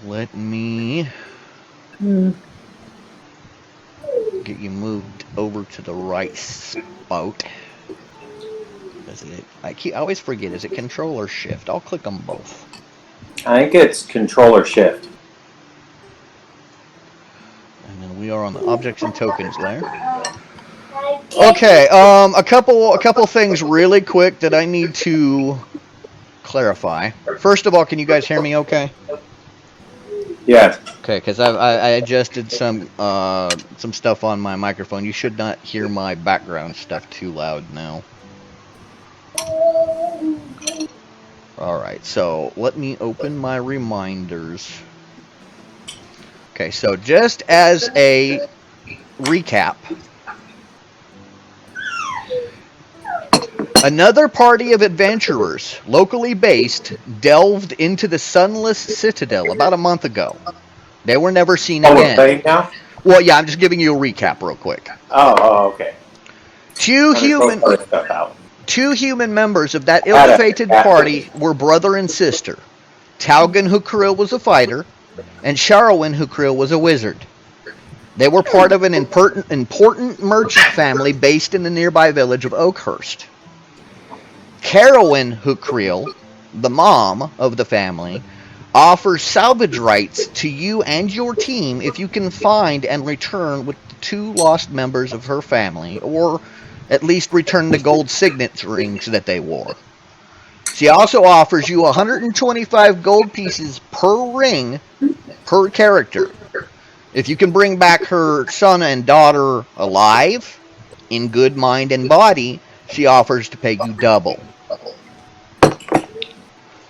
Let me get you moved over to the right spot. I always forget, is it control or shift? I'll click them both. I think it's control or shift. And then we are on the objects and tokens layer. Okay, a couple things really quick that I need to clarify. First of all, can you guys hear me okay? Yeah. Okay, because I adjusted some stuff on my microphone. You should not hear my background stuff too loud now. Alright, so let me open my reminders. Okay, so just as a recap, another party of adventurers, locally based, delved into the Sunless Citadel about a month ago. They were never seen Oh, we're again. playing now? Well, yeah, I'm just giving you a recap real quick. Oh, okay. Two human members of that ill-fated party were brother and sister. Taugen Hukril was a fighter, and Sharwin Hukril was a wizard. They were part of an important merchant family based in the nearby village of Oakhurst. Carowin Hukril, the mom of the family, offers salvage rights to you and your team if you can find and return with the two lost members of her family, or at least return the gold signet rings that they wore. She also offers you 125 gold pieces per ring per character. If you can bring back her son and daughter alive, in good mind and body, she offers to pay you double.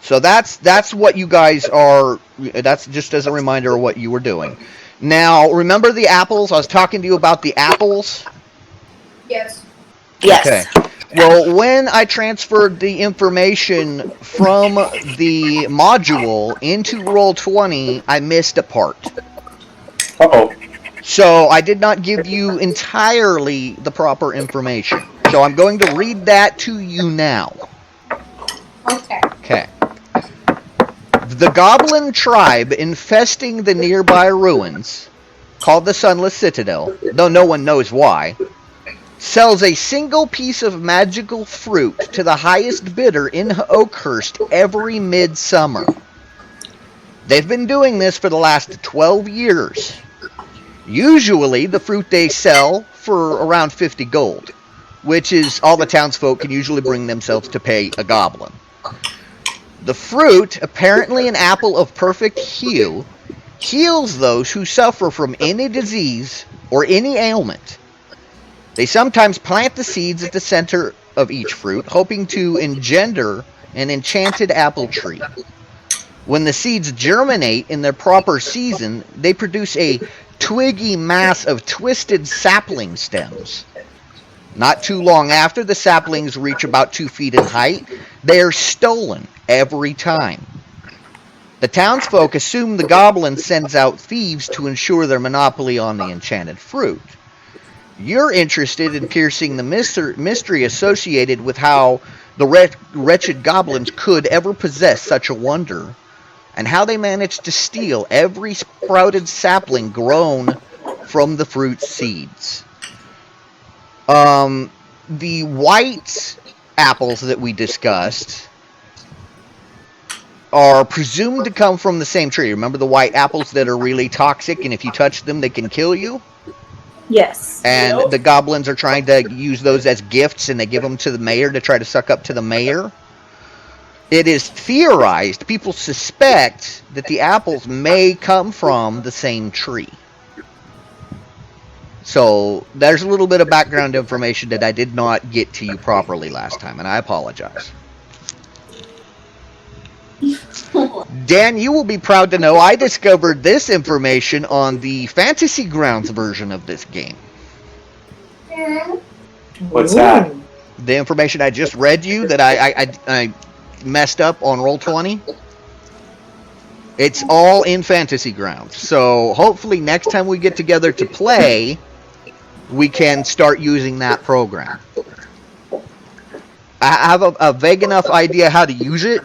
So that's what you guys are. That's just as a reminder of what you were doing. Now, remember the apples? I was talking to you about the apples. Yes. Okay. Well, when I transferred the information from the module into Roll20, I missed a part. Uh-oh. So I did not give you entirely the proper information. So I'm going to read that to you now. Okay. Okay. The goblin tribe infesting the nearby ruins, called the Sunless Citadel, though no one knows why, sells a single piece of magical fruit to the highest bidder in Oakhurst every midsummer. They've been doing this for the last 12 years. Usually, the fruit they sell for around 50 gold, which is all the townsfolk can usually bring themselves to pay a goblin. The fruit, apparently an apple of perfect hue, heals those who suffer from any disease or any ailment. They sometimes plant the seeds at the center of each fruit, hoping to engender an enchanted apple tree. When the seeds germinate in their proper season, they produce a twiggy mass of twisted sapling stems. Not too long after the saplings reach about 2 feet in height, they are stolen every time. The townsfolk assume the goblin sends out thieves to ensure their monopoly on the enchanted fruit. You're interested in piercing the mystery associated with how the wretched goblins could ever possess such a wonder, and how they managed to steal every sprouted sapling grown from the fruit seeds. The white apples that we discussed are presumed to come from the same tree. Remember the white apples that are really toxic, and if you touch them, they can kill you? Yes. And the goblins are trying to use those as gifts, and they give them to the mayor to try to suck up to the mayor. It is theorized, people suspect, that the apples may come from the same tree. So, there's a little bit of background information that I did not get to you properly last time, and I apologize. Dan, you will be proud to know I discovered this information on the Fantasy Grounds version of this game. What's that? The information I just read you that I messed up on Roll20. It's all in Fantasy Grounds. So hopefully next time we get together to play, we can start using that program. I have a vague enough idea how to use it.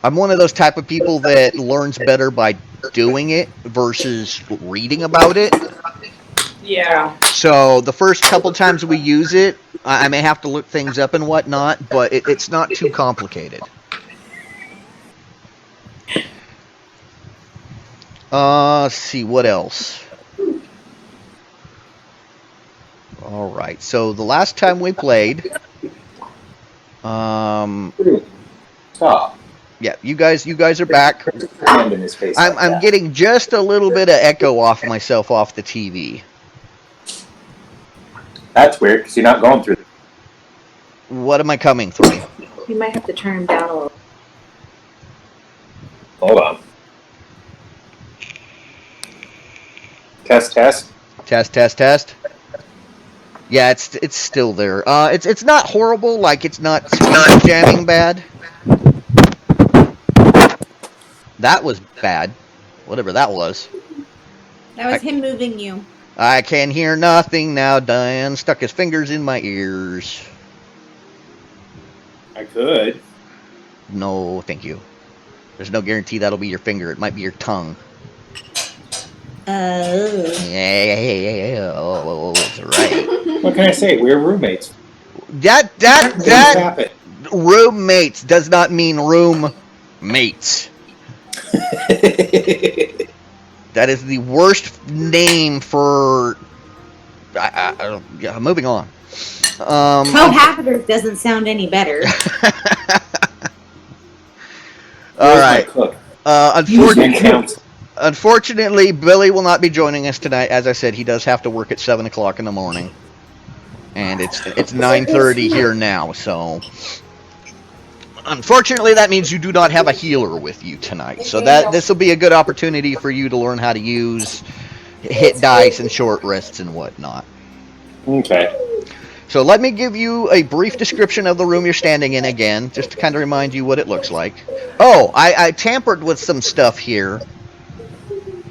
I'm one of those type of people that learns better by doing it versus reading about it. Yeah. So the first couple times we use it, I may have to look things up and whatnot, but it's not too complicated. Let's see, what else? Alright, so the last time we played, Stop. yeah, you guys are back. Hand in his face like I'm that. getting just a little bit of echo off myself off the TV. That's weird, because you're not going through. What am I coming through? You might have to turn him down a little. Hold on. Test, test. Test, test, test. Yeah, it's still there. It's not horrible, like it's not jamming bad. That was bad. Whatever that was. That was him moving you. I can hear nothing now. Dan stuck his fingers in my ears. I could. No, thank you. There's no guarantee that'll be your finger. It might be your tongue. Yeah. Oh, that's right. What can I say? We're roommates. That Things happen. roommates does not mean room mates. That is the worst name for. Yeah, moving on. Cohabitors doesn't sound any better. All Where's right. my cook? Unfortunately, Billy will not be joining us tonight. As I said, he does have to work at 7 o'clock in the morning, and it's 9:30 here now. So, unfortunately, that means you do not have a healer with you tonight. So this will be a good opportunity for you to learn how to use hit dice and short rests and whatnot. Okay. So let me give you a brief description of the room you're standing in again, just to kind of remind you what it looks like. Oh, I tampered with some stuff here,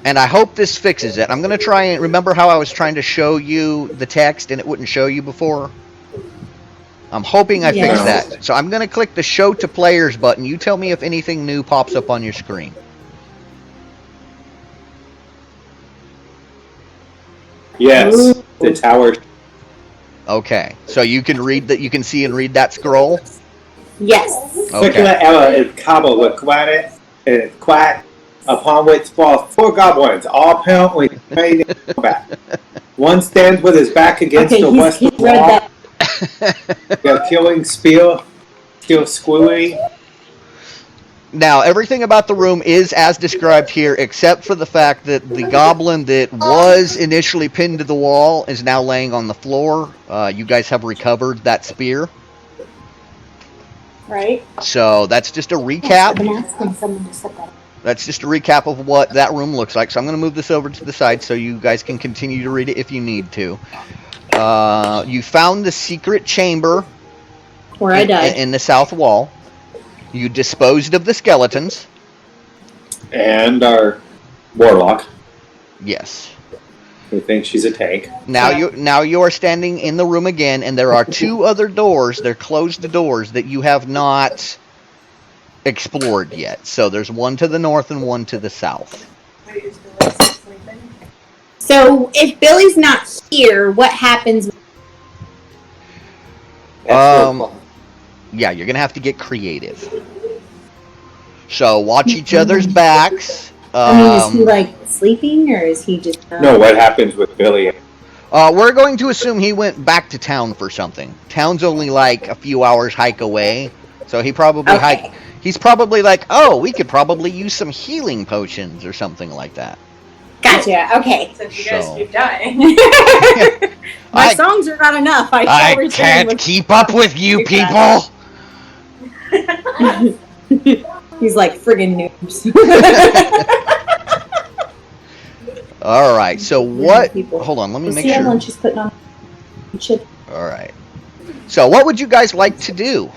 and I hope this fixes it. I'm going to try and remember how I was trying to show you the text and it wouldn't show you before. I'm hoping I fixed that. So I'm going to click the Show to Players button. You tell me if anything new pops up on your screen. Yes, the tower. Okay, so you can read that. You can see and read that scroll. Yes. Okay. Ella is Cabo with quack, upon which fall 4 goblins, all apparently made in combat. One stands with his back against the western wall. The killing spear, kill squealy. Now, everything about the room is as described here, except for the fact that the goblin that was initially pinned to the wall is now laying on the floor. You guys have recovered that spear. Right. So that's just a recap. That's just a recap of what that room looks like. So I'm going to move this over to the side so you guys can continue to read it if you need to. You found the secret chamber Where I died. in the south wall. You disposed of the skeletons. And our warlock, Yes. who thinks she's a tank. Now you are standing in the room again, and there are 2 other doors. They're closed doors that you have not explored yet. So there's one to the north and one to the south. So if Billy's not here, what happens? Yeah, you're gonna have to get creative. So watch each other's backs. Is he like sleeping, or is he just? No, what happens with Billy? We're going to assume he went back to town for something. Town's only like a few hours hike away, so he probably hiked. He's probably like, oh, we could probably use some healing potions or something like that. Gotcha. Okay. Since you guys keep dying. My songs are not enough. I can't keep up with you people. He's like friggin' noobs. All right. So what? Hold on. Let me make See how sure. one she's putting on chip. All right. So what would you guys like to do?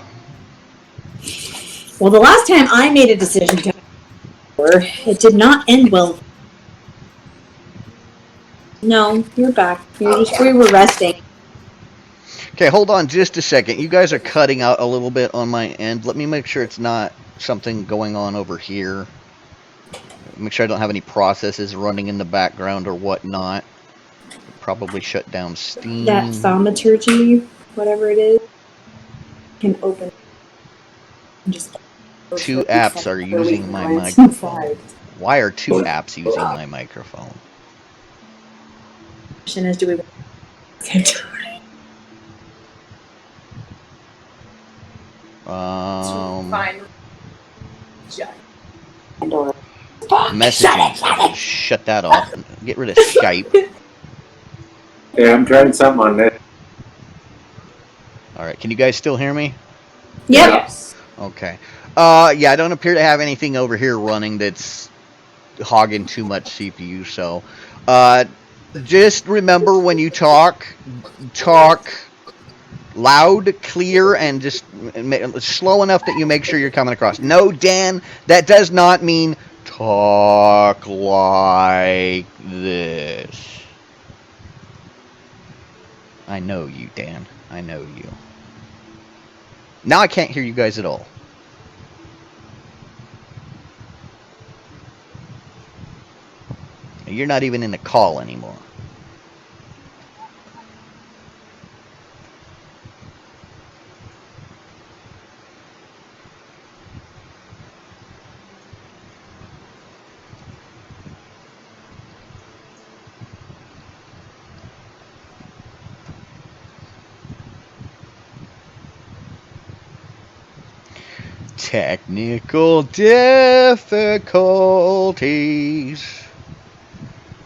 Well, the last time I made a decision to, it did not end well. No, you're back. You're just we were resting. Okay, hold on just a second. You guys are cutting out a little bit on my end. Let me make sure it's not something going on over here. Make sure I don't have any processes running in the background or whatnot. Probably shut down Steam. That thaumaturgy, whatever it is, can open. Just 2 apps are using my microphone. Why are 2 apps using my microphone? Question is, do we? Fine. Messaging. Shut that off. Get rid of Skype. Yeah, I'm trying something on this. Alright, can you guys still hear me? Yep. Yes. Okay. Yeah, I don't appear to have anything over here running that's hogging too much CPU, so just remember when you talk loud, clear, and just slow enough that you make sure you're coming across. No, Dan, that does not mean talk like this. I know you, Dan. I know you. Now I can't hear you guys at all. You're not even in the call anymore. Technical difficulties.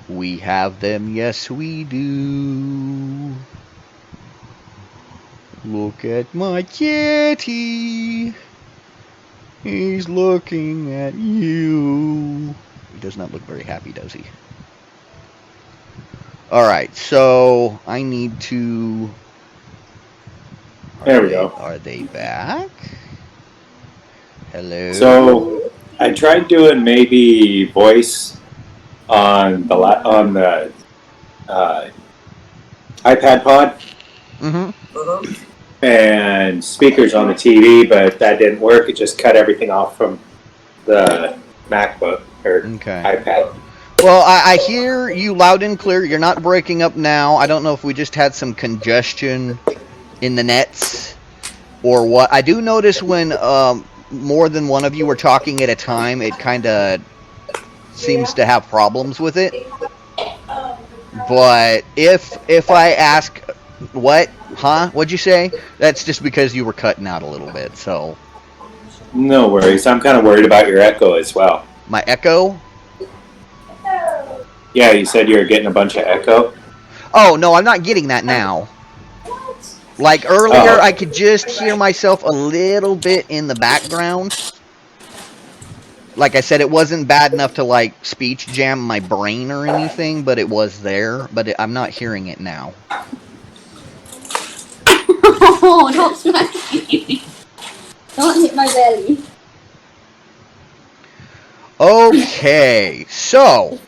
We have them, yes we do. Look at my kitty. He's looking at you. He does not look very happy, does he? Alright, so I need to... There we go. Are they back? Hello? So I tried doing maybe voice on the iPad Pod and speakers on the TV, but that didn't work. It just cut everything off from the MacBook or iPad. Well, I hear you loud and clear. You're not breaking up now. I don't know if we just had some congestion in the nets or what. I do notice when more than one of you are talking at a time, it kind of seems to have problems with it. But if I ask, what? Huh? What'd you say? That's just because you were cutting out a little bit, so. No worries. I'm kind of worried about your echo as well. My echo? Yeah, you said you were getting a bunch of echo. Oh, no, I'm not getting that now. Like earlier, I could just hear myself a little bit in the background. Like I said, it wasn't bad enough to, like, speech jam my brain or anything, but it was there. But I'm not hearing it now. Oh, don't smack me. Don't hit my belly. Okay, so.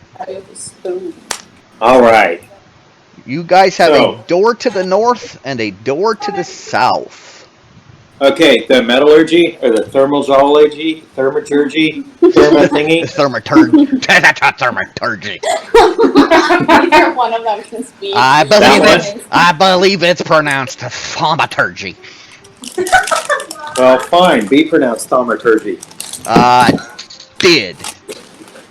All right. You guys have a door to the north and a door to the south. Okay, the metallurgy or the thermology, thermaturgy, thermathingy. Thermaturgy. Neither one of them can speak. I believe it's pronounced thaumaturgy. Well, fine. Be pronounced thaumaturgy. Did.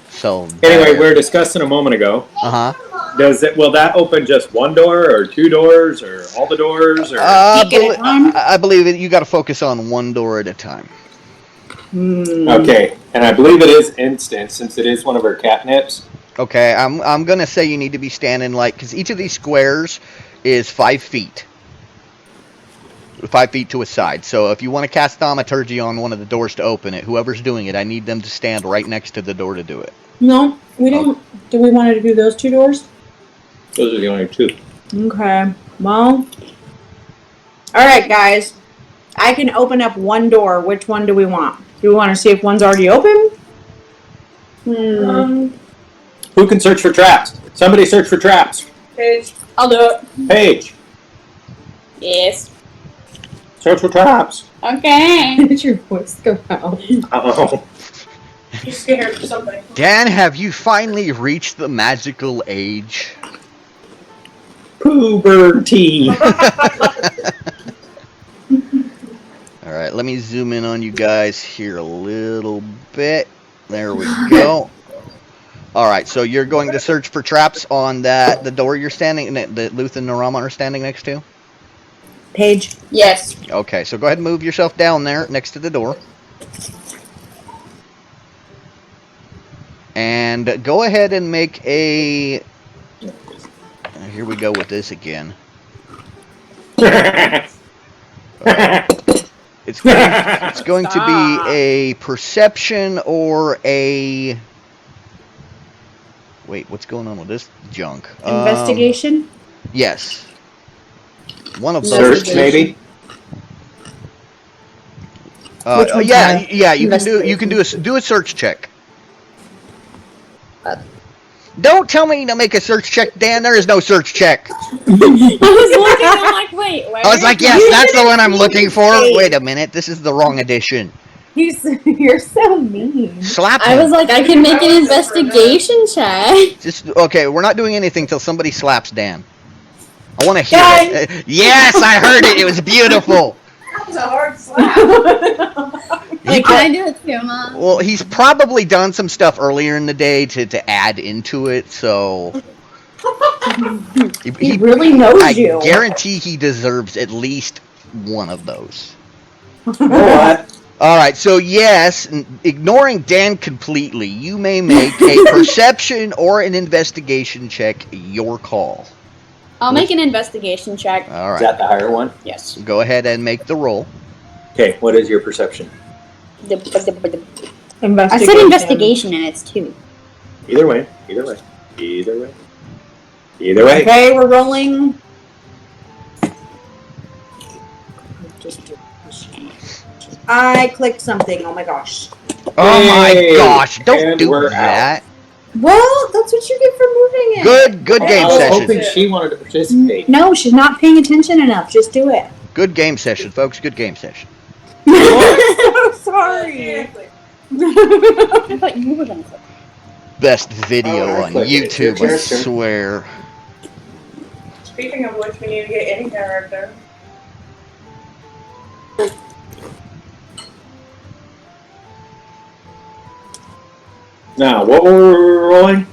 So. Anyway, we were discussing a moment ago. Will that open just one door or two doors or all the doors? Or? I believe you got to focus on one door at a time. Okay, and I believe it is instant since it is one of our catnips. Okay, I'm gonna say you need to be standing because each of these squares is 5 feet. 5 feet to a side. So if you want to cast thaumaturgy on one of the doors to open it, whoever's doing it, I need them to stand right next to the door to do it. No, we don't. Do we want to do those 2 doors? Those are the only 2. Okay. Well. Alright, guys. I can open up one door. Which one do we want? Do we want to see if one's already open? Who can search for traps? Somebody search for traps. Paige. I'll do it. Paige. Yes. Search for traps. Okay. Did your voice go out? Uh-oh. He's scared or something. Dan, have you finally reached the magical age? Puberty. Alright, let me zoom in on you guys here a little bit. There we go. Alright, so you're going to search for traps on the door you're standing, that Luth and Narama are standing next to? Paige. Yes. Okay, so go ahead and move yourself down there next to the door. And go ahead and make a... Here we go with this again. It's going to be a perception or a... Wait, what's going on with this junk? Investigation? Yes. One of those. Search, maybe. Which one's yeah, that? yeah. You can do a search check. Don't tell me to make a search check, Dan. There is no search check. I was looking, I'm like, wait, where? I was like, yes, that's the one I'm looking for. Wait a minute, this is the wrong edition. You're so mean. Slap I him. was like, I can make an investigation check. Just okay. We're not doing anything till somebody slaps Dan. I want to hear Dan. it. Yes, I heard it. It was beautiful. That was a hard slap. Wait, can I do it too, Mom? Well, he's probably done some stuff earlier in the day to add into it, so He really knows I you. guarantee he deserves at least one of those. What? All right, so yes, ignoring Dan completely, you may make a perception or an investigation check. Your call. I'll make an investigation check. All Is that right, the higher one? Yes. go ahead and make the roll. Okay, what is your perception? I Investigation. said investigation and it's 2. Either way. Either way. Either way. Either way. Okay, we're rolling. I clicked something. Oh my gosh. Oh my Hey, gosh! Don't and do we're that. Well, that's what you get for moving it. Good I game was session. hoping she wanted to participate. No, she's not paying attention enough. Just do it. Good game session, folks. Good game session. I'm so sorry. I thought you were gonna click. Best video Oh, I on clicked it. YouTube, I Your turn. swear. Speaking of which, we need to get any character. Now, what were we rolling?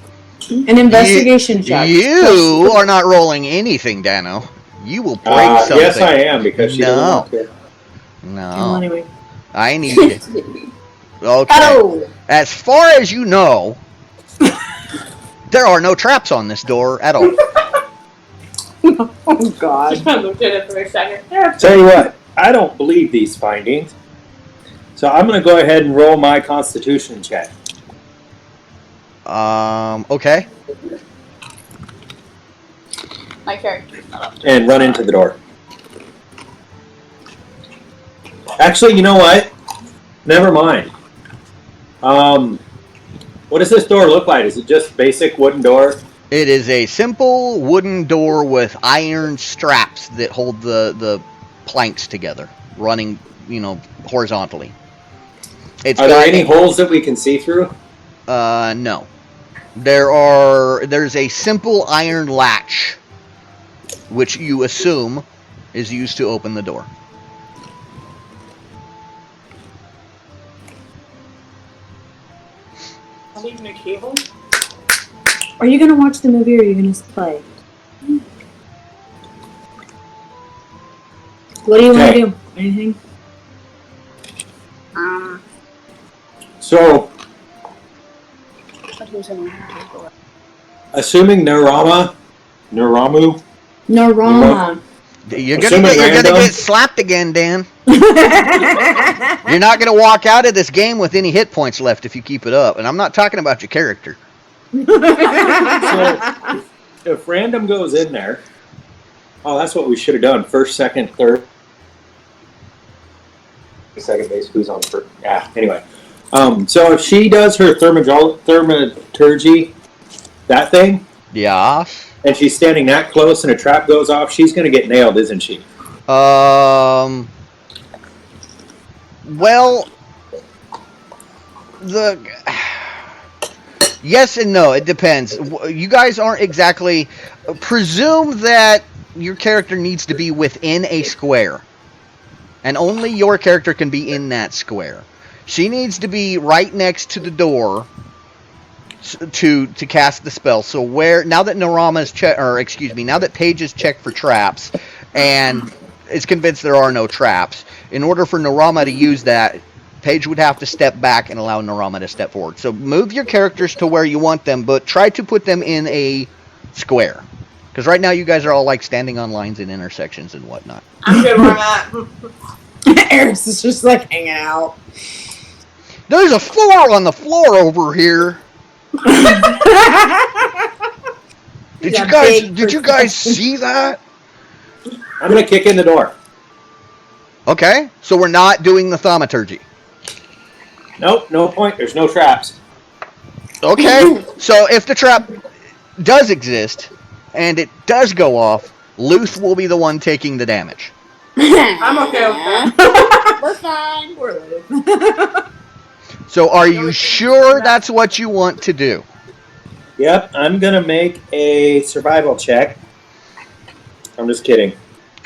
An investigation check. You are not rolling anything, Dano. You will break something. Yes, I am, because she No. doesn't want to. Well, No, anyway. I need. Okay. Oh. As far as you know, there are no traps on this door at all. Oh I God. looked at it for a second. Yeah. Tell you what, I don't believe these findings. So I'm going to go ahead and roll my constitution check. Okay. My character's not up. And run into the door. Actually, you know what? Never mind. What does this door look like? Is it just basic wooden door? It is a simple wooden door with iron straps that hold the planks together, running, horizontally. It's Are there got any a- holes that we can see through? No. There's a simple iron latch, which you assume is used to open the door. Not even a cable. Are you gonna watch the movie or are you gonna play? What do you want Okay. to do? Anything? So, But who's in the door? assuming Naramu, No, Rama. You're Assuming gonna random. get slapped again, Dan. You're not gonna walk out of this game with any hit points left if you keep it up, and I'm not talking about your character. so if random goes in there, oh, that's what we should have done. First, second, third. Second base, who's on first? Yeah, anyway. So if she does her thaumaturgy, that thing, Yeah. and she's standing that close and a trap goes off, she's going to get nailed, isn't she? Well, yes and no. It depends. You guys aren't exactly. Presume that your character needs to be within a square, and only your character can be in that square. She needs to be right next to the door to cast the spell. So now that now that Paige has checked for traps and is convinced there are no traps, in order for Narama to use that, Paige would have to step back and allow Narama to step forward. So move your characters to where you want them, but try to put them in a square. Because right now you guys are all like standing on lines and intersections and whatnot. I'm good where I'm at. Eris is just like hanging out. There's a 4 on the floor over here. Did you guys see that? I'm gonna kick in the door. Okay, so we're not doing the thaumaturgy. Nope, no point. There's no traps. Okay, so if the trap does exist and it does go off, Luth will be the one taking the damage. I'm okay with that. We're fine. Poor Luke. So are you sure that's what you want to do? Yep, I'm gonna make a survival check. I'm just kidding.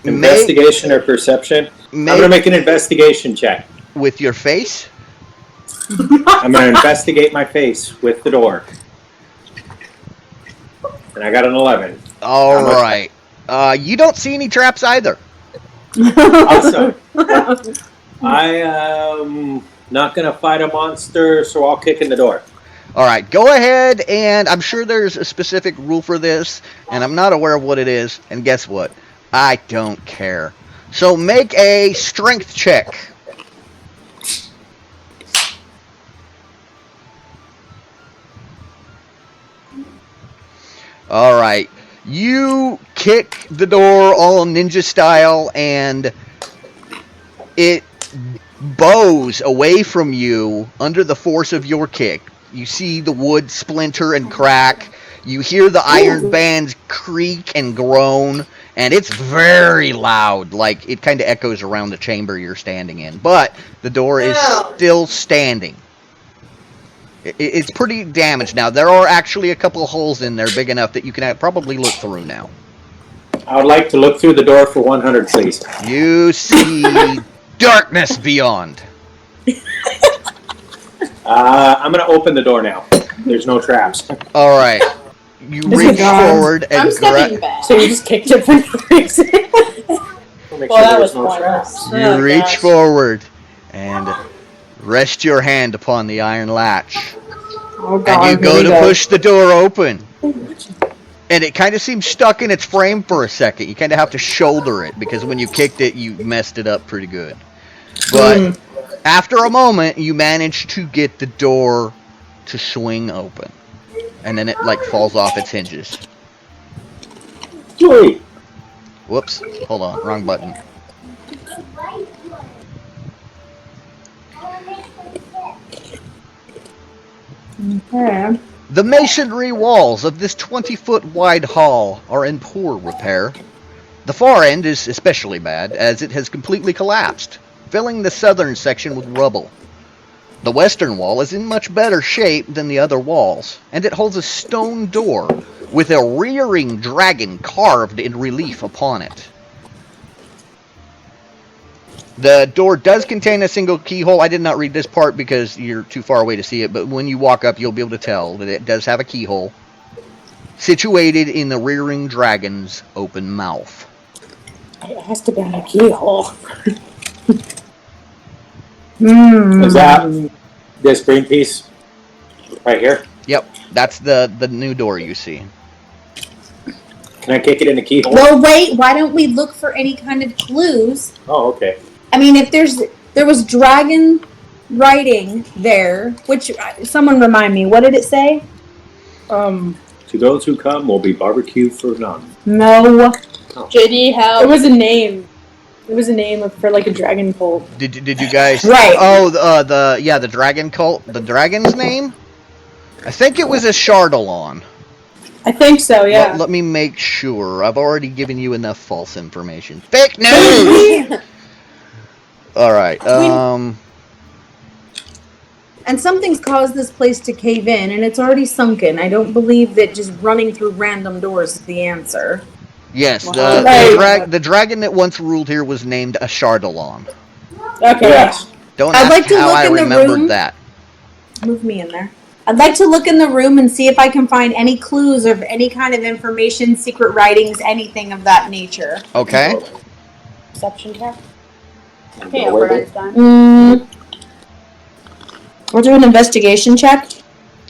Investigation or perception? I'm gonna make an investigation check. With your face? I'm gonna investigate my face with the door. And I got an 11. All right. You don't see any traps either. Awesome. I am not gonna fight a monster, so I'll kick in the door. All right, go ahead, and I'm sure there's a specific rule for this, and I'm not aware of what it is, and guess what? I don't care. So make a strength check. All right, you kick the door all ninja style, and it bows away from you under the force of your kick. You see the wood splinter and crack. You hear the iron bands creak and groan, and it's very loud. Like, it kind of echoes around the chamber you're standing in. But the door is still standing. It's pretty damaged now. There are actually a couple of holes in there big enough that you can probably look through now. I would like to look through the door for 100, please. You see darkness beyond. I'm going to open the door now. There's no traps. All right. You reach forward and I'm stepping back. So you just kicked it for no reason. Make Well, that there's was no pointless. traps. You Oh, reach gosh. forward and rest your hand upon the iron latch. Oh God! And you go here to we push the door open. And it kind of seems stuck in its frame for a second. You kind of have to shoulder it because when you kicked it, you messed it up pretty good. But after a moment, you manage to get the door to swing open. And then it like falls off its hinges. Joey! Whoops. Hold on. Wrong button. Okay. The masonry walls of this 20-foot wide hall are in poor repair. The far end is especially bad, as it has completely collapsed, filling the southern section with rubble. The western wall is in much better shape than the other walls, and it holds a stone door with a rearing dragon carved in relief upon it. The door does contain a single keyhole. I did not read this part because you're too far away to see it, but when you walk up, you'll be able to tell that it does have a keyhole situated in the rearing dragon's open mouth. It has to be on a keyhole. Is that this green piece right here? Yep, that's the new door you see. Can I kick it in the keyhole? Well, wait. Why don't we look for any kind of clues? Oh, okay. I mean, if there was dragon writing there, which someone remind me, what did it say? To those who come will be barbecue for none. No. JD, how? It was a name. It was a name for like a dragon cult. Did you guys? Right. Oh, the dragon cult. The dragon's name? I think it was a Chardalon. I think so. Yeah. Let me make sure. I've already given you enough false information. Fake news. All right. And something's caused this place to cave in, and it's already sunken. I don't believe that just running through random doors is the answer. Yes, Right. the dragon that once ruled here was named Ashardalon. Okay. Yes. Don't I'd ask like to how look I in the remembered room. that. Move me in there. I'd like to look in the room and see if I can find any clues or any kind of information, secret writings, anything of that nature. Okay. Perception check. Okay, Okay, Albert Einstein. We'll do an investigation check.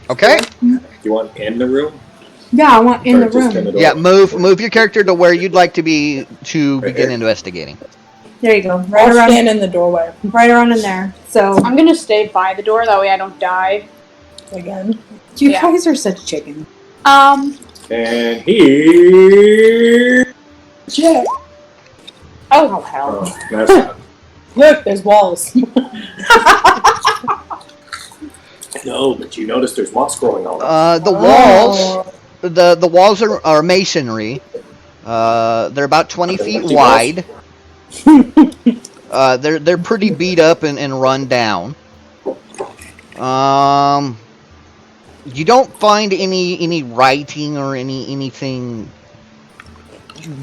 Okay. Do you want in the room? Yeah, I want in Or the just room. in the door? Yeah, move your character to where you'd like to be to Right begin here? investigating. There you go. I'll stand in the doorway. Right around in there. So I'm gonna stay by the door, that way I don't die. Again. you Yeah. guys are such chickens. And here. Check. Oh hell. Oh, that's not. Look, there's walls. No, but you notice there's moss growing on them. The walls, the walls are masonry. They're about 20 feet empty wide. They're pretty beat up and run down. You don't find any writing or anything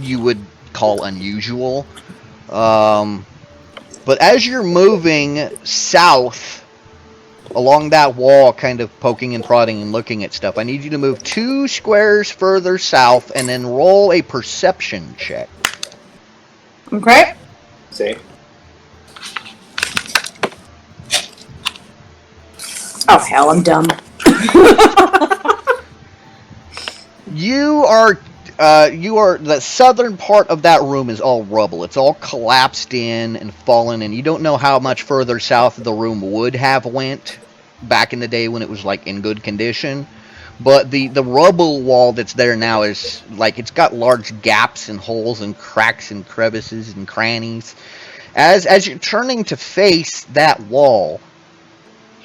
you would call unusual. But as you're moving south along that wall, kind of poking and prodding and looking at stuff, I need you to move 2 squares further south and then roll a perception check. Okay. See? Oh hell, I'm dumb. You are the southern part of that room is all rubble. It's all collapsed in and fallen, and you don't know how much further south the room would have went back in the day when it was like in good condition. But the rubble wall that's there now is like it's got large gaps and holes and cracks and crevices and crannies. As you're turning to face that wall,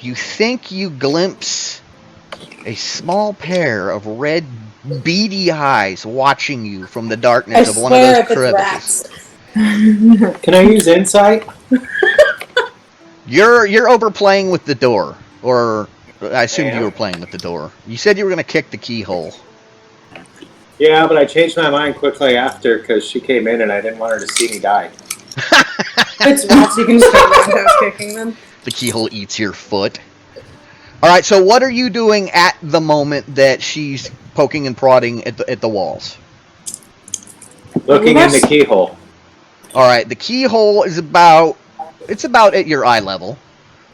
you think you glimpse a small pair of red, beady eyes watching you from the darkness of one of those crevices. Can I use insight? You're overplaying with the door, or I assumed you Yeah. were playing with the door. You said you were going to kick the keyhole. Yeah, but I changed my mind quickly after because she came in and I didn't want her to see me die. It's rats, you can just go roundhouse kicking them. The keyhole eats your foot. All right, so what are you doing at the moment that she's poking and prodding at the walls? Looking in the keyhole. All right, the keyhole is about at your eye level.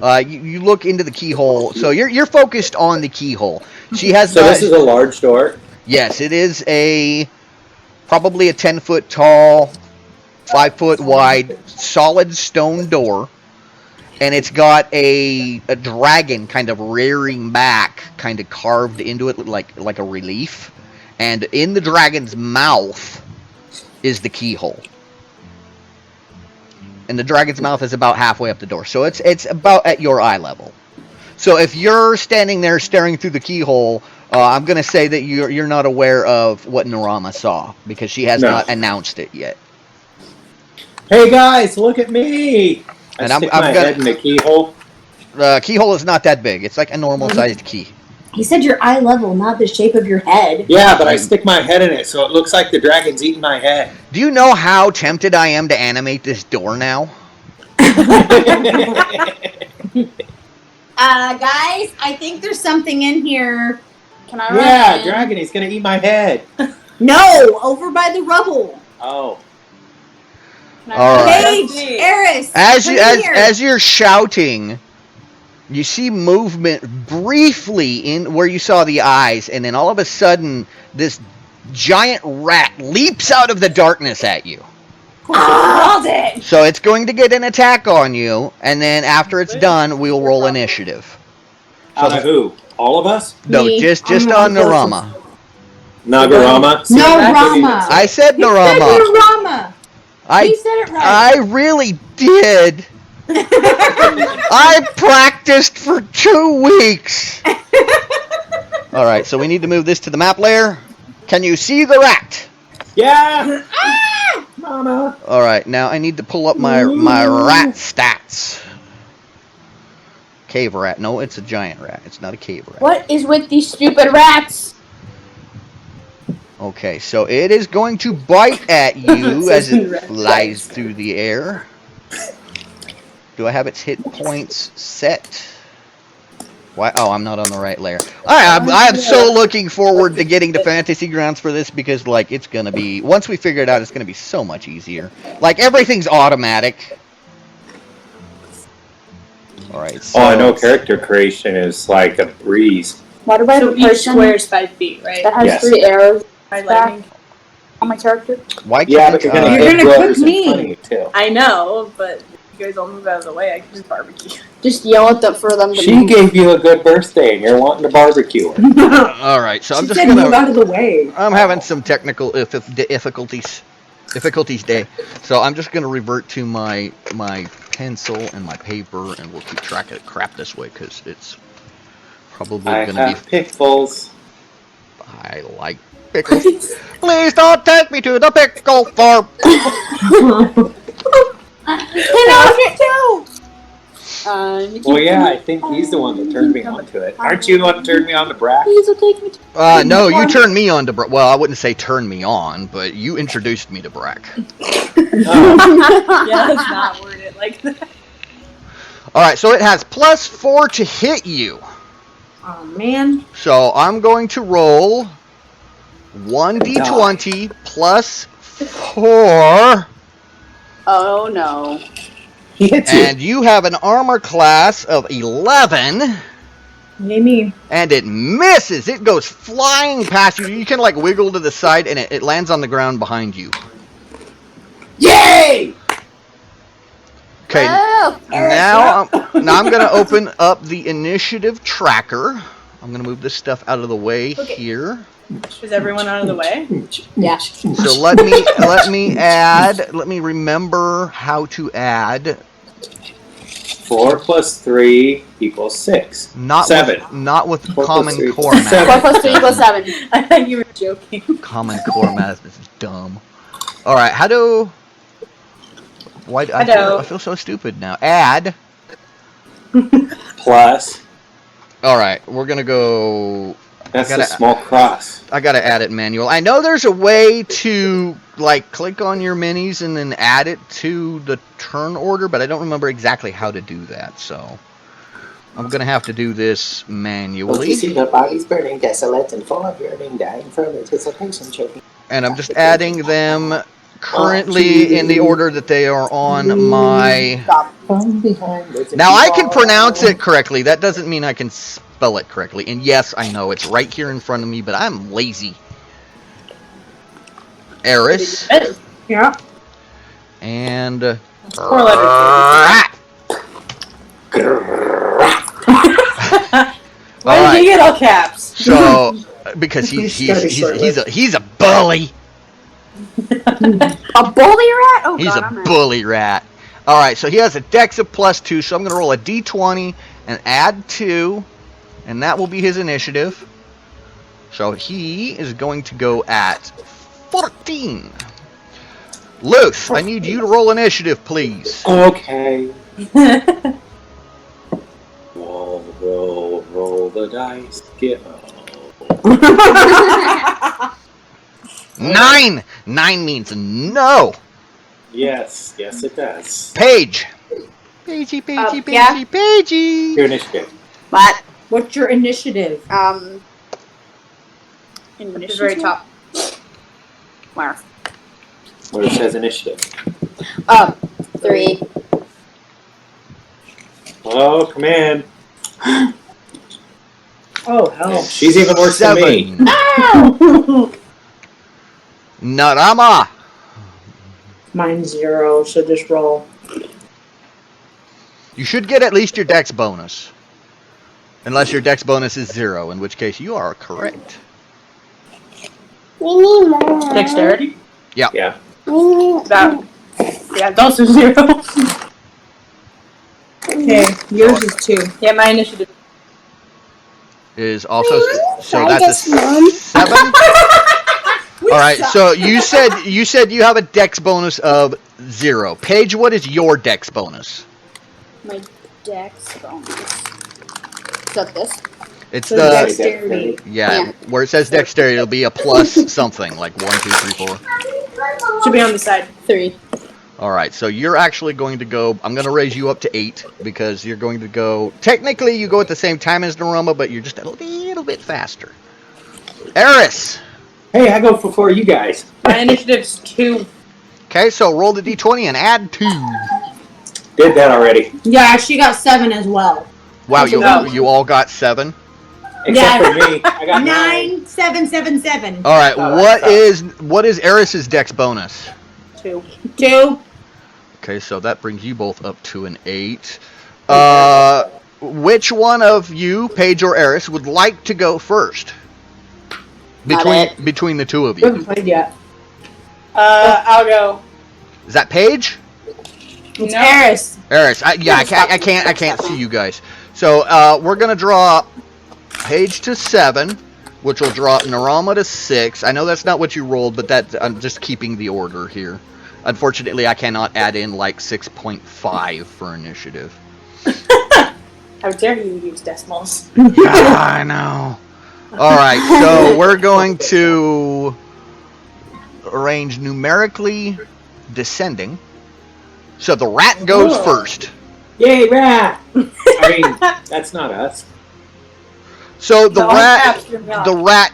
You look into the keyhole, so you're focused on the keyhole. She has So this is a large door. yes, it is probably a 10-foot tall, 5-foot wide, solid stone door, and it's got a dragon kind of rearing back, kind of carved into it like a relief, and in the dragon's mouth is the keyhole. And the dragon's mouth is about halfway up the door, so it's about at your eye level. So if you're standing there staring through the keyhole, I'm going to say that you're not aware of what Narama saw because she has not announced it yet. Hey guys, look at me! And I stick my head in the keyhole. The keyhole is not that big. It's like a normal sized key. He said your eye level, not the shape of your head. Yeah, but I stick my head in it, so it looks like the dragon's eating my head. Do you know how tempted I am to animate this door now? Guys, I think there's something in here. Can I run Yeah, in? dragon, he's gonna eat my head. No, over by the rubble. Oh. Can I All run right. in? Paige, Eris, As come here. as you're shouting, you see movement briefly in where you saw the eyes, and then all of a sudden, this giant rat leaps out of the darkness at you. Called it. So it's going to get an attack on you, and then after it's done, we'll roll initiative. Out of who? All of us? No, Me. just I'm on not Narama. Nagarama? No, that didn't even Rama. say- I said He said Narama. you're Rama. I He said it right. I really did. I practiced for 2 weeks. All right, so we need to move this to the map layer. Can you see the rat? Yeah! Mama! All right, now I need to pull up my rat stats. cave rat. No, it's a giant rat. It's not a cave rat. What is with these stupid rats? Okay, so it is going to bite at you as it flies through the air. Do I have its hit points set? Why? Oh, I'm not on the right layer. I'm so looking forward to getting to Fantasy Grounds for this because, like, it's gonna be, once we figure it out, it's gonna be so much easier. Like, everything's automatic. Alright, so... Oh, I know character creation is like a breeze. Why do I have So a each person square is 5 feet, right? that has Yes. 3 arrows Highlighting. on my character? Why can't Yeah, but you're gonna You're hit gonna whoever's cook in front of me. you, too. I know, but if you guys all move out of the way, I can just barbecue. Just yell at them for them to She move. gave you a good birthday and you're wanting to barbecue her. Alright, so I'm She just said move gonna... out of the way. I'm having some technical difficulties day, so I'm just gonna revert to my pencil and my paper, and we'll keep track of crap this way because it's probably I gonna have pickles. I like pickles. Please don't take me to the pickle farm. Well, yeah, I think he's the one that turned me on to it. Aren't you the one that turned me on to Brack? Please will take me to No, you turned me on to Brack. Well, I wouldn't say turn me on, but you introduced me to Brack. Oh, Yeah, let's not word it like that. Alright, so it has +4 to hit you. Oh man. So I'm going to roll 1d20 plus 4, Oh no. he hits you. and you have an armor class of 11, Yay me. and it misses. It goes flying past you. You can like wiggle to the side, and it lands on the ground behind you. Yay! Okay, Oh, now I'm going to open up the initiative tracker. I'm going to move this stuff out of the way here. Is everyone out of the way? yeah. So let me remember how to add. 4 plus 3 equals 6. Not 7. Not with 4 plus Common 3 Core equals math. 4 plus 3 equals 7. I thought you were joking. Common Core math is dumb. All right, how do? Why? I feel so stupid now. Add. Plus. All right, we're gonna go. That's I gotta- a small cross. I gotta add it manual. I know there's a way to like click on your minis and then add it to the turn order, but I don't remember exactly how to do that. So I'm gonna have to do this Well, manually. you see the bodies burning desolate and full of yearning, dying from anticipation, choking. And I'm just adding them currently in the order that they are on my... From behind. Now, I can pronounce it correctly. That doesn't mean I can spell it correctly. And yes, I know, it's right here in front of me, but I'm lazy. Eris. Yeah. And... 4 letters. Why Alright. did you get all caps? So, because he's a bully. A bully rat? Oh He's god, a I'm bully rat. Alright, so he has a dex of +2, so I'm going to roll a d20 and add 2, and that will be his initiative. So he is going to go at 14. Luth, I need you to roll initiative, please. Okay. Roll the dice. Get 9! 9 means no. Yes, it does. Paige. Pagey, yeah. Pagey. Your initiative. What? What's your initiative? At the very top. Where? Where it says initiative. 3. Oh, come in. Oh hell. She's even worse than me. 7. Narama. Mine's 0, so just roll. You should get at least your dex bonus. Unless your dex bonus is 0, in which case you are correct. Dexterity? Yeah. That. Yeah, it's also 0. Okay, yours is 2. Yeah, my initiative. Is also so that's a 7. All right, so you said you have a dex bonus of 0. Paige, what is your dex bonus? My dex bonus. that this? It's So the dexterity. yeah, where it says dexterity, it'll be a plus something like 1, 2, 3, 4. Should be on the side. 3. All right, so you're actually going to go. I'm going to raise you up to 8 because you're going to go. Technically, you go at the same time as Naruma, but you're just a little bit faster. Eris. Hey, I go for 4 you guys. My initiative's 2. Okay, so roll the d20 and add 2. Did that already. Yeah, she got 7 as well. Wow, No. you all got 7. Except for me. I got 9. 9, 7, 7, 7. All right, Oh, what is Eris's dex bonus? 2. 2. Okay, so that brings you both up to an 8. Which one of you, Paige or Eris, would like to go first? Between the two of We you. haven't played yet. I'll go. Is that Paige? It's No. Eris. Eris. I can't see you guys. So we're gonna draw Paige to 7, which will draw Narama to 6. I know that's not what you rolled, but I'm just keeping the order here. Unfortunately, I cannot add in like 6.5 for initiative. How dare you use decimals? I know. All right, so we're going to arrange numerically descending. So the rat goes Oh. first. Yay, rat! I mean, that's not us. So the No, rat absolutely not. the rat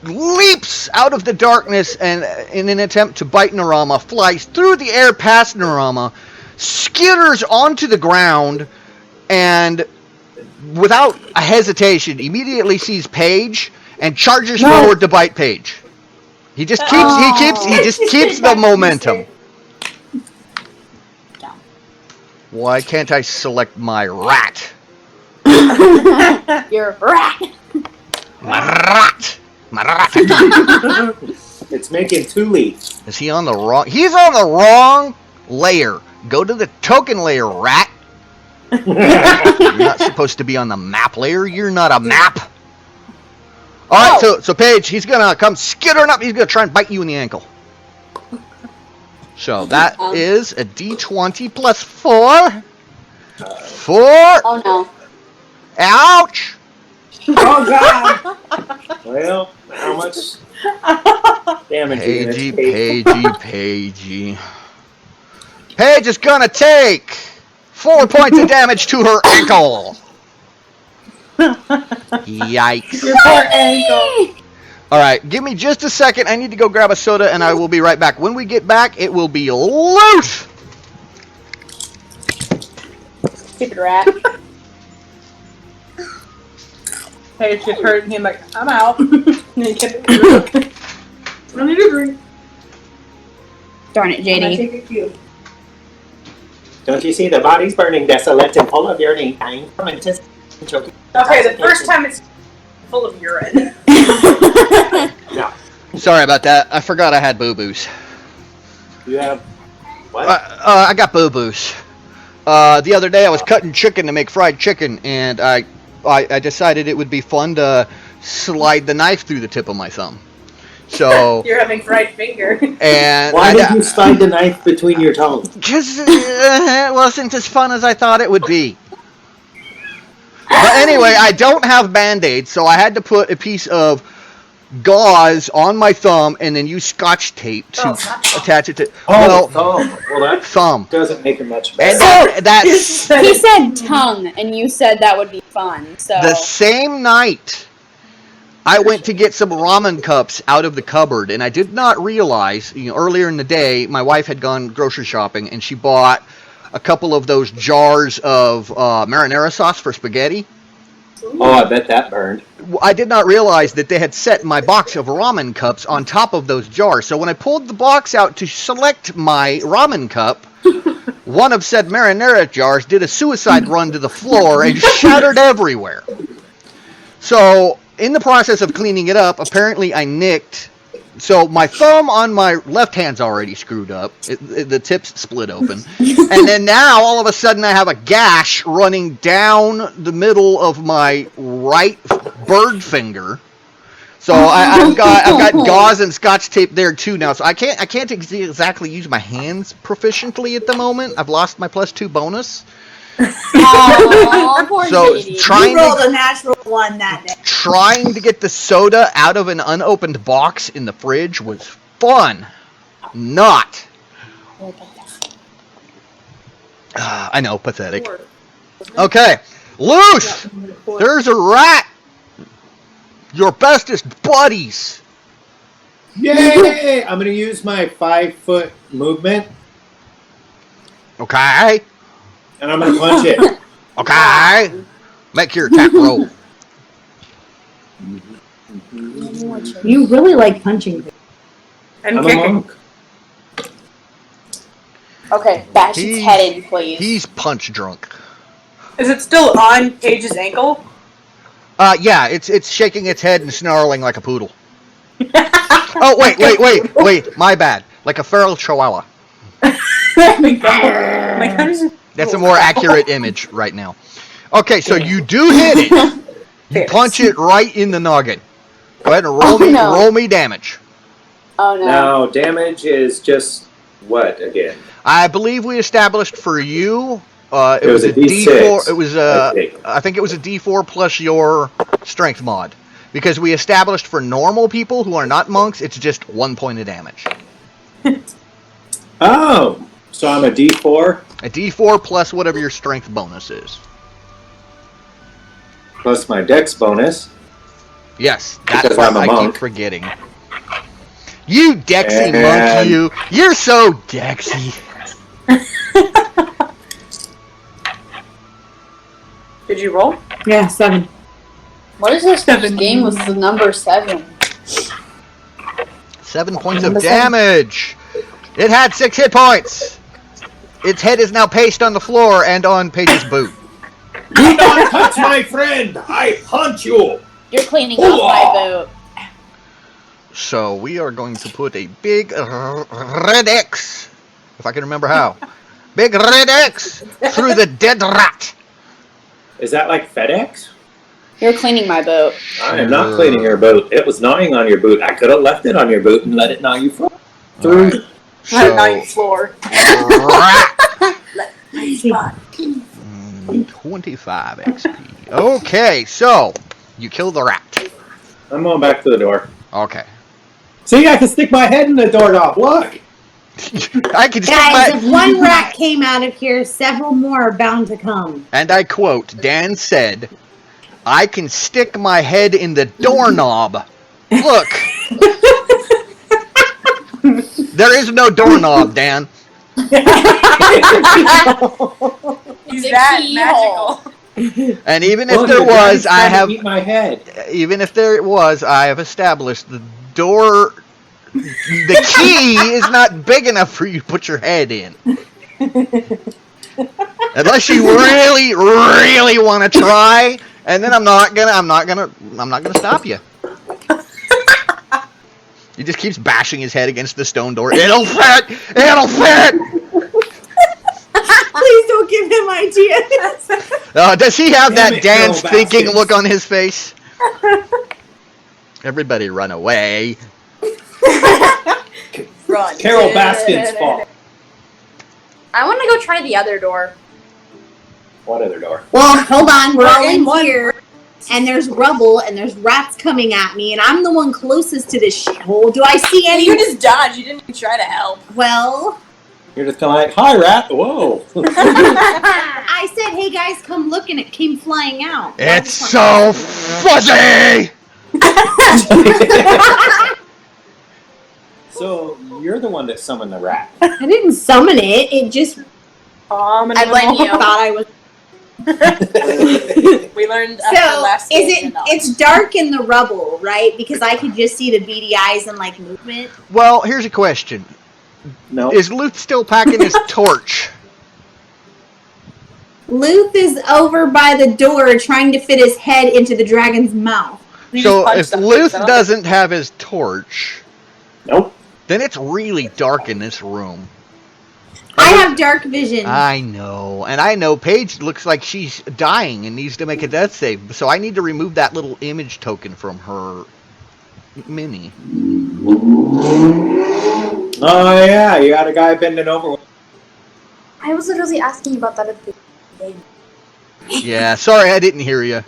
leaps out of the darkness and in an attempt to bite Narama, flies through the air past Narama, skitters onto the ground, and without a hesitation immediately sees Paige and charges forward to bite Paige. He just keeps the momentum. Why can't I select my rat? You're a rat. My rat! My rat! It's making 2 leaps. Is he on the wrong? He's on the wrong layer. Go to the token layer, rat. You're not supposed to be on the map layer. You're not a map. All right, so Paige, he's gonna come skittering up. He's gonna try and bite you in the ankle. So that is a D20 plus 4. 4. Oh no. Ouch. Oh god. Well, how much damage are you Pagey, gonna take? Pagey. Paige is gonna take 4 points of damage to her ankle. Yikes. Your poor ankle. All right, give me just a second. I need to go grab a soda, and I will be right back. When we get back, it will be loot. Stupid rat. Hey, it's just hurting him like, I'm out. And he kept it drink. I need a drink. Darn it, And I JD. take a cue. Don't you see the body's burning desolate and full of yearning, dying from anticipation, choking. Okay, the first time it's full of urine. Sorry about that. I forgot I had boo-boos. You have what? I got boo-boos. The other day I was cutting chicken to make fried chicken, and I decided it would be fun to slide the knife through the tip of my thumb. So, You're having fried finger. and Why did you slide the knife between your toes? Because it wasn't as fun as I thought it would be. But anyway, I don't have Band-Aids, so I had to put a piece of gauze on my thumb and then use Scotch tape to attach it to. Oh, thumb. Well, that thumb. doesn't make it much And better. that's He said tongue, and you said that would be fun. So the same night I went to get some ramen cups out of the cupboard, and I did not realize, earlier in the day, my wife had gone grocery shopping, and she bought a couple of those jars of marinara sauce for spaghetti. Oh, I bet that burned. I did not realize that they had set my box of ramen cups on top of those jars. So when I pulled the box out to select my ramen cup, one of said marinara jars did a suicide run to the floor and shattered everywhere. So in the process of cleaning it up, apparently I nicked. So my thumb on my left hand's already screwed up. The tip's split open. And then now, all of a sudden, I have a gash running down the middle of my right bird finger. So I've got gauze and Scotch tape there too now. So I can't exactly use my hands proficiently at the moment. I've lost my +2 bonus. Oh, poor So lady. trying You rolled to, a natural one that day. trying to get the soda out of an unopened box in the fridge was fun. Not. I know, pathetic. Okay, Luce! There's a rat! Your bestest buddies! Yay! I'm gonna use my 5-foot movement, Okay? and I'm gonna punch it. Okay? Make your attack roll. You really like punching things. And I'm a kicking. monk. Okay, bash its He's- head in, please. He's punch drunk. Is it still on Paige's ankle? Yeah, it's shaking its head and snarling like a poodle. Oh, wait, my bad. Like a feral chihuahua. My God is That's a more accurate image right now. Okay, so you do hit it. You punch it right in the noggin. Go ahead and roll me damage. Oh no. Now, damage is just what again? I believe we established for you. It was was a a D4. D6, It was I think. I think it was a D4 plus your strength mod, because we established for normal people who are not monks, it's just 1 point of damage. Oh, so I'm a D4 A D4 plus whatever your strength bonus is. plus my Dex bonus. Yes, that's Because what I'm a I monk. keep forgetting. You Dexy And- monk, you! You're so Dexy. Did you roll? Yeah, 7. What is this game with the number 7? 7 points of damage. It had 6 hit points. Its head is now pasted on the floor and on Paige's boot. Do not touch my friend! I punch you! You're cleaning off my boot. So we are going to put a big red X, if I can remember how. Big red X through the dead rat. Is that like FedEx? You're cleaning my boot. I am not cleaning your boot. It was gnawing on your boot. I could have left it on your boot and let it gnaw you through. Alright. So, Ninth floor. rat, Spot. 25 XP. Okay, so you kill the rat. I'm going back to the door. Okay. See, I can stick my head in the doorknob. Look! I can stick Guys, if my... one rat came out of here, several more are bound to come. And I quote, Dan said, I can stick my head in the doorknob. Look. There is no doorknob, Dan. He's It's a that keyhole. magical. And even if Look, there the guy's was, I trying to have... eat my head. Even if there was, I have established the door... The key is not big enough for you to put your head in. Unless you really, really want to try, and then I'm not gonna stop you. He just keeps bashing his head against the stone door. It'll fit! It'll fit! Please don't give him ideas. Does he have Damn that it, dance Bill thinking Baskins. look on his face? Everybody run away. Run. Carol Baskin's fault. I want to go try the other door. What other door? Well, hold on. We're all in in one. here, and there's rubble, and there's rats coming at me, and I'm the one closest to this shithole. Do I see any? You just dodged. You didn't even try to help. Well, You're just kind of like, hi, rat. Whoa. I said, hey guys, come look, and it came flying out. It's so fuzzy! So, you're the one that summoned the rat. I didn't summon it. It just I blame you. thought I was. We learned after So last is game it? to not. It's dark in the rubble, right? Because I could just see the beady eyes and like movement. Well, here's a question. No. Is Luth still packing his torch? Luth is over by the door trying to fit his head into the dragon's mouth. You So just punched if something, Luth so- doesn't have his torch, Nope. then it's really dark in this room. I have dark vision. I know, and I know Paige looks like she's dying and needs to make a death save, so I need to remove that little image token from her mini. Oh, yeah, you got a guy bending over. I was literally asking you about that at the game. Yeah, sorry I didn't hear you.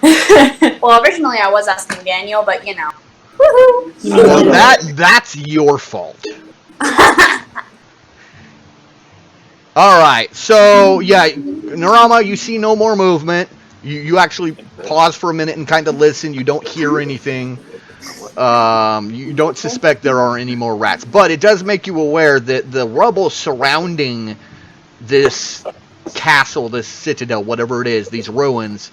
Well, originally I was asking Daniel, but you know. Woohoo! Well, that's your fault. Alright, so, yeah, Narama, you see no more movement. You actually pause for a minute and kind of listen. You don't hear anything. You don't suspect there are any more rats. But it does make you aware that the rubble surrounding this castle, this citadel, whatever it is, these ruins,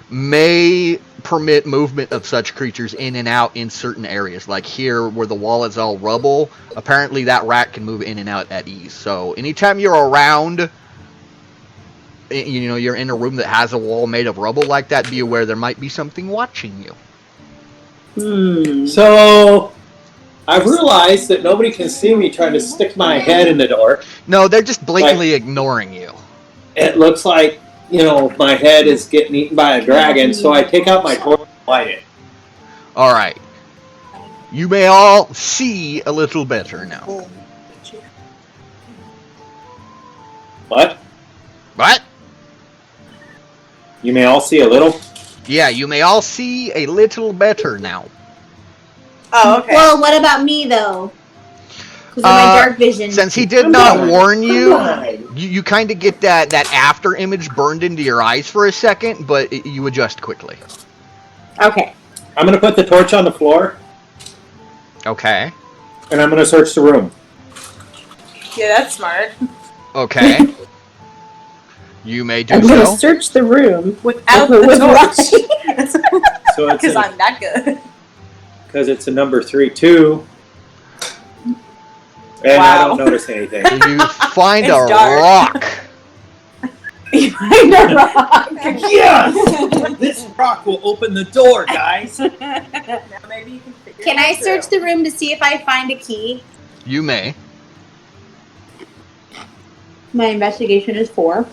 may permit movement of such creatures in and out in certain areas. Like here, where the wall is all rubble, apparently that rat can move in and out at ease. So anytime you're around, you know, you're in a room that has a wall made of rubble like that, be aware there might be something watching you. So, I've realized that nobody can see me trying to stick my head in the door. No, they're just blatantly ignoring you. It looks like, you know, my head is getting eaten by a dragon, so I take out my torch and light it. Alright. You may all see a little better now. What? What? You may all see a little. Yeah, you may all see a little better now. Oh, okay. Well, what about me though? Because of my dark vision. Since he did not warn you, you kind of get that after image burned into your eyes for a second, but you adjust quickly. Okay. I'm going to put the torch on the floor, Okay. and I'm going to search the room. Yeah, that's smart. Okay. You may do I'm gonna so. search the room Without with the what? So it's Because I'm that good. because it's a number 3-2, and I Wow. don't notice anything. You find It's a dark. rock. Behind a rock. Yes! This rock will open the door, guys. Now maybe you can figure Can it I out. search the room to see if I find a key? You may. My investigation is 4.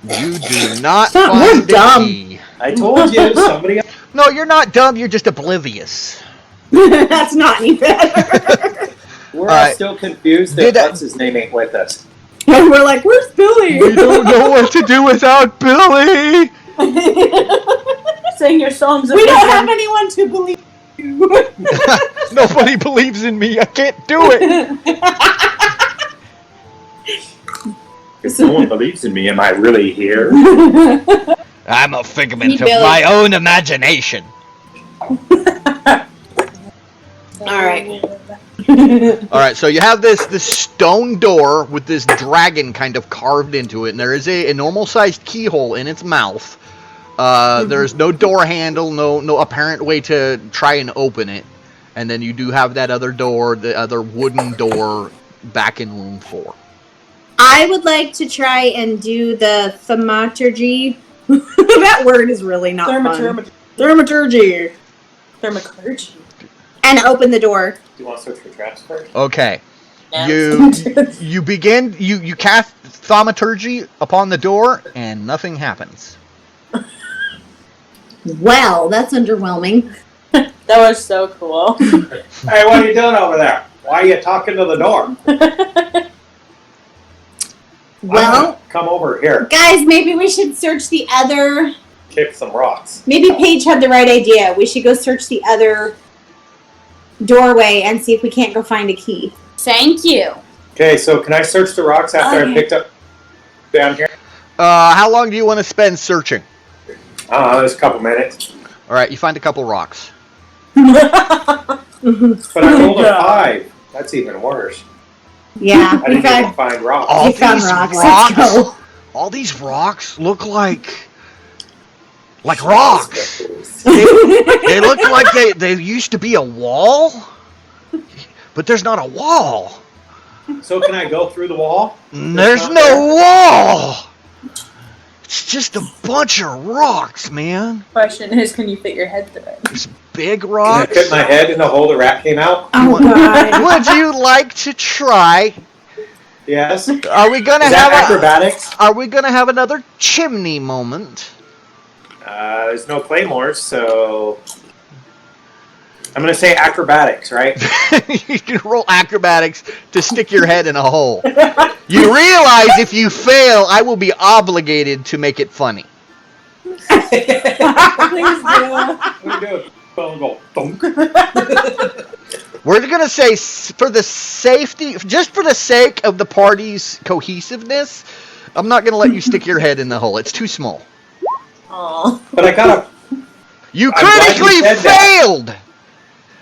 You do not Stop, we're find a dumb. key. I told you, somebody. No, you're not dumb. You're just oblivious. That's not any better. We're all Alright. still confused Did that I- what's his name ain't with us. And we're like, where's Billy? We don't know what to do without Billy. Sing your songs of We don't wisdom. have anyone to believe you. Nobody believes in me. I can't do it. If no one believes in me, am I really here? I'm a figment Need of Billy. my own imagination. Alright. All right, so you have this stone door with this dragon kind of carved into it, and there is a normal-sized keyhole in its mouth. There's no door handle, no apparent way to try and open it. And then you do have that other door, the other wooden door, back in room 4. I would like to try and do the thaumaturgy. That word is really not fun. Thermaturgy. Thermoclergy. And open the door. Do you want to search for traps first? Okay. Yes. You begin, you cast thaumaturgy upon the door, and nothing happens. Well, that's underwhelming. That was so cool. Hey, what are you doing over there? Why are you talking to the door? Well, Come over here. guys, maybe we should search the other. Kick some rocks. Maybe Paige had the right idea. We should go search the other doorway and see if we can't go find a key. Thank you. Okay, so can I search the rocks after I picked up down here? How long do you want to spend searching? I don't know, there's a couple minutes. All right, you find a couple rocks. But I rolled a 5. That's even worse. Yeah, I we didn't even found, find rocks. All we found these rocks. rocks? Let's go. All these rocks look like rocks. They look like they used to be a wall, but there's not a wall. So can I go through the wall? There's not no wall. It's just a bunch of rocks, man. Question is, can you fit your head through it? There's big Can I rocks. fit my head in the hole the rat came out? Oh, God. Would you like to try? Yes. Is Are we gonna that have acrobatics? Are we gonna have another chimney moment? There's no claymores, so I'm going to say acrobatics, right? You can roll acrobatics to stick your head in a hole. You realize if you fail, I will be obligated to make it funny. Please do. I'm going to go thunk. We're going to say, for the safety, just for the sake of the party's cohesiveness, I'm not going to let you stick your head in the hole. It's too small. Aw. But I got a... You I'm glad you critically said that. failed!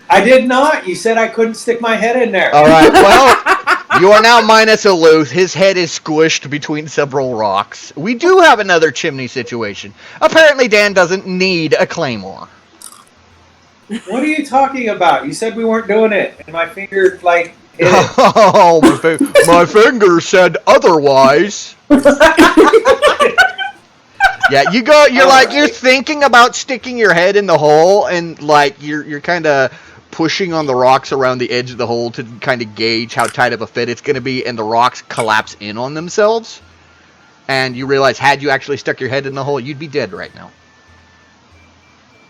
I did not. You said I couldn't stick my head in there. All right, well, you are now minus a Luth. His head is squished between several rocks. We do have another chimney situation. Apparently, Dan doesn't need a claymore. What are you talking about? You said we weren't doing it, and my finger, like, hit it. Oh, my finger said otherwise. Yeah, you're thinking about sticking your head in the hole, and like you're kind of pushing on the rocks around the edge of the hole to kind of gauge how tight of a fit it's going to be, and the rocks collapse in on themselves. And you realize, had you actually stuck your head in the hole, you'd be dead right now.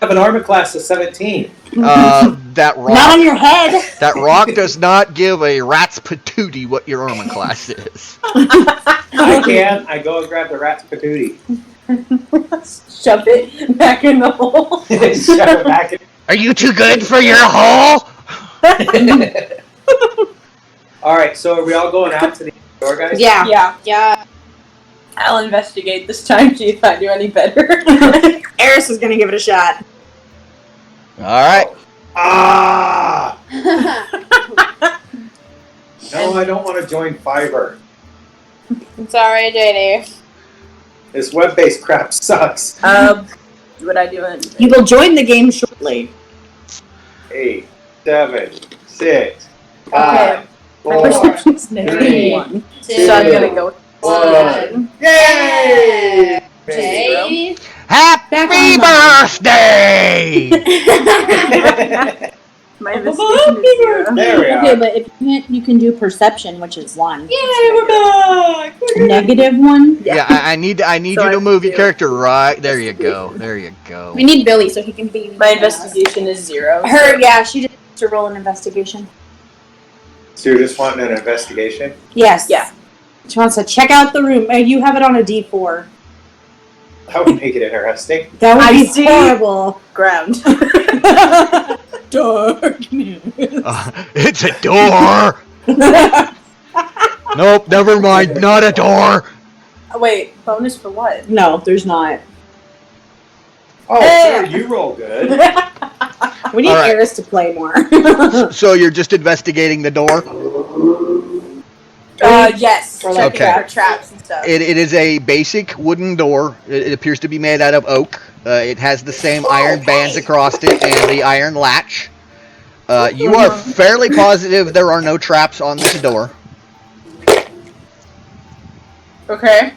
I have an armor class of 17. That rock, Not on your head. that rock does not give a rat's patootie what your armor class is. I can. I go and grab the rat's patootie. Shove it back in the hole. Shove it back in. Are you too good for your hole? All right, so are we all going out to the door, guys? Yeah. Yeah. Yeah. I'll investigate this time, see if I do any better. Eris is gonna give it a shot. All right. Ah! No, I don't want to join Fiverr. It's alright, JD. This web-based crap sucks. What I do in You will join the game shortly. 8, 7, 6, Okay. 5, My 4, perception's three, negative 1. two, So I'm gonna go with 1. Yay! Jade. Happy birthday! my investigation is 0. There we Okay, are. but if you can do perception, which is 1. Yay, we're back! Negative 1. Yeah, I need So you I to have move to your do- character right. There you go. There you go. We need Billy so he can be. My investigation is 0. Her, yeah, she just needs to roll an investigation. So you're just wanting an investigation? Yes. Yeah. She wants to check out the room. You have it on a D4. That would make it interesting. That would I be see. horrible. Ground. Darkness. It's a door. Nope, never mind. Not a door. Oh, wait, bonus for what? No, there's not. Oh, Hey. sure, you roll good. We need All right. Eris to play more. So you're just investigating the door. Yes. For, like, Okay. For traps and stuff. It is a basic wooden door. It appears to be made out of oak. It has the same iron bands across it and the iron latch. You are fairly positive there are no traps on this door. Okay.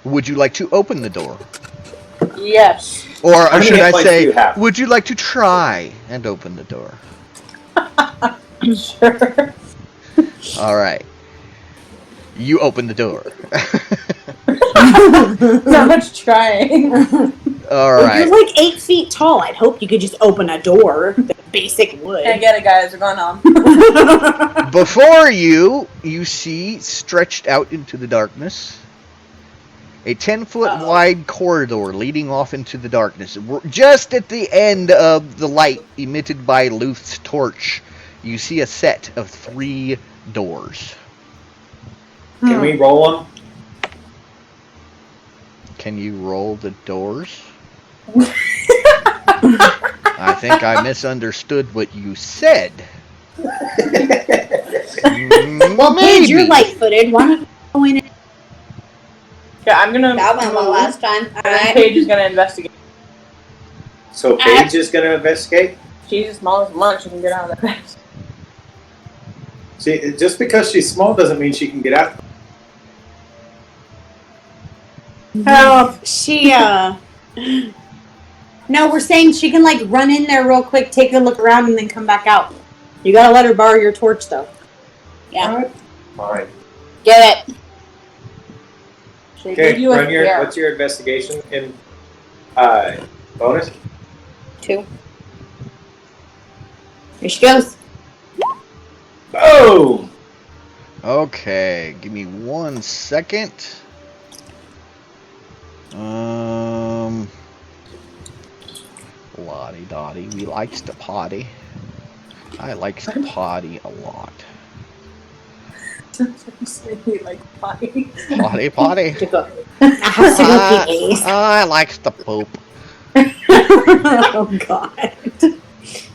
Would you like to open the door? Yes. Or How many should hit I points do say, you have? would you like to try and open the door? Sure. All right. You open the door. Not much trying. All Well, right. you're like 8 feet tall. I'd hope you could just open a door. The basic wood. I get it, guys. We're going on. Before you see stretched out into the darkness a 10-foot wide corridor leading off into the darkness. Just at the end of the light emitted by Luth's torch, you see a set of 3 doors. Can we roll them? Can you roll the doors? I think I misunderstood what you said. Well, Paige, maybe. you're light-footed. Why don't you go in and... Yeah, I'm gonna. That went well last time. And Alright. Paige is gonna investigate. So Paige is going to investigate? She's as small as lunch. She can get out of that bed. See, just because she's small doesn't mean she can get out. Help! She, No, we're saying she can, like, run in there real quick, take a look around, and then come back out. You gotta let her borrow your torch, though. Yeah. Fine. Get it. She Okay, give you a run your, hair. what's your investigation in bonus? 2. Here she goes. Boom! Okay, give me 1 second. Lottie Dottie, we likes to potty. I likes to potty a lot. You like potty. Potty, potty. I have to go pee. I likes to poop. Oh God.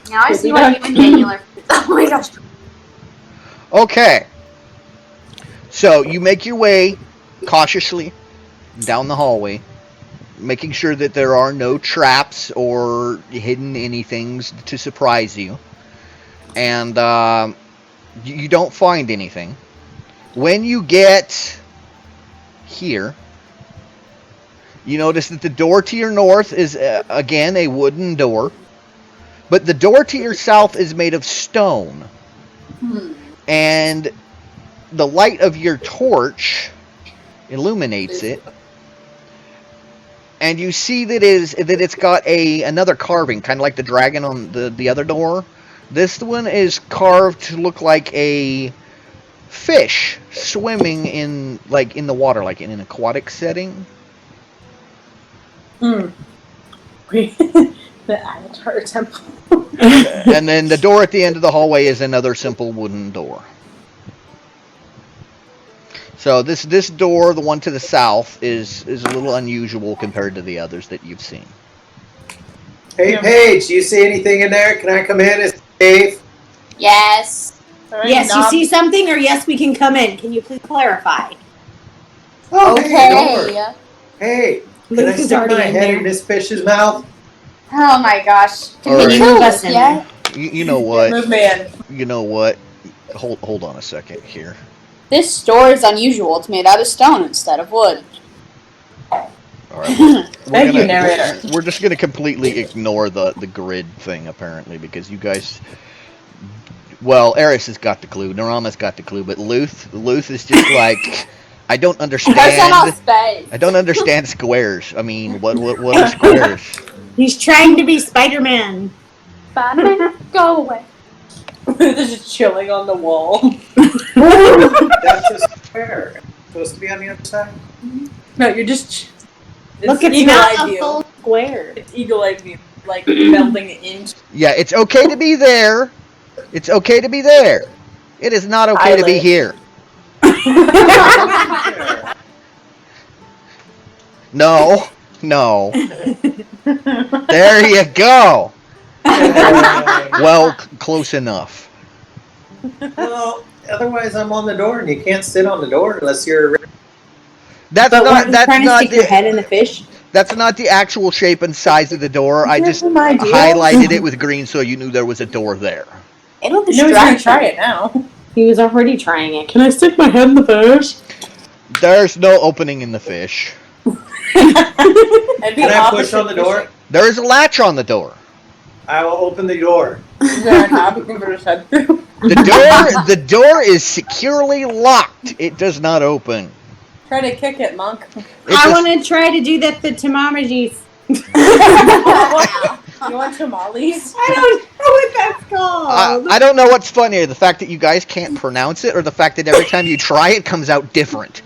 Now I see why you and Daniel are. Oh my gosh. Okay. So you make your way cautiously down the hallway, making sure that there are no traps or hidden anythings to surprise you. And you don't find anything. When you get here, you notice that the door to your north is, again, a wooden door. But the door to your south is made of stone. And the light of your torch illuminates it. And you see that it's got another carving, kind of like the dragon on the other door. This one is carved to look like a fish swimming in the water, like in an aquatic setting. The Avatar temple. And then the door at the end of the hallway is another simple wooden door. So this door, the one to the south, is a little unusual compared to the others that you've seen. Hey, Paige, do you see anything in there? Can I come in? Is it safe? Yes. Alright, Yes, you Knob. see something, or yes, we can come in. Can you please clarify? Oh, hey, Nor. Okay. Hey, can Luke I is stick already my in head there. in this fish's mouth? Oh my gosh. All Did right. you Move kill us us in yet? You know what? Move me in. You know what? Hold on a second here. This door is unusual. It's made out of stone instead of wood. All right, Thank you, narrator. we're just gonna completely ignore the grid thing apparently because you guys. Well, Eris has got the clue. Narama's got the clue, but Luth is just like, I don't Personal understand. space. I don't understand squares. I mean, what are squares? He's trying to be Spider-Man. Batman, go away. This is chilling on the wall. That's a square. Supposed to be on the other side? No, you're just. Look, it's eagle-eyed not a view. full square. It's eagle-eyed view, like melding into. Yeah, it's okay to be there. It's okay to be there. It is not okay to be Pilot. here. No. There you go. Well, close enough. Well, otherwise I'm on the door and you can't sit on the door unless you're... That's But not. we're That's trying to not stick your the. head in the fish. That's not the actual shape and size of the door. I just Here's my deal. highlighted it with green so you knew there was a door there. It'll No, he's gonna distract try you. it now. He was already trying it. Can I stick my head in the fish? There's no opening in the fish. Can Can I push on the door? There is a latch on the door. I will open the door. Is there a knob you can put his head through? The door is securely locked. It does not open. Try to kick it, monk. It's I a- want to try to do that the tamamajis. You want tamales? I don't know what that's called. I don't know what's funnier, the fact that you guys can't pronounce it or the fact that every time you try it comes out different.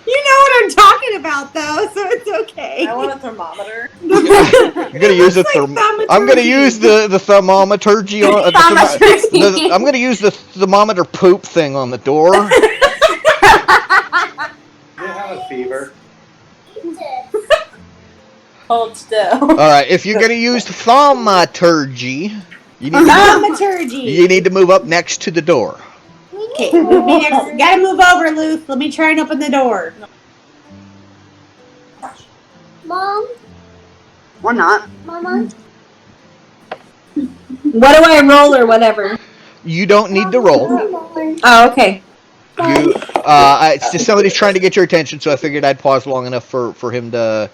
You know what I'm talking about, though, so it's okay. I want a thermometer. You're gonna use I'm gonna use the thermometergy on I'm gonna use the thermometer poop thing on the door. You have a fever. Hold still. Alright, if you're gonna use thaumaturgy, you Thaumaturgy. need to move up next to the door. Okay, move me next. Gotta move over, Luth. Let me try and open the door. Mom, Or not. Mama, What do I roll or whatever? You don't need to roll. Oh, okay. It's just somebody's trying to get your attention, so I figured I'd pause long enough for him to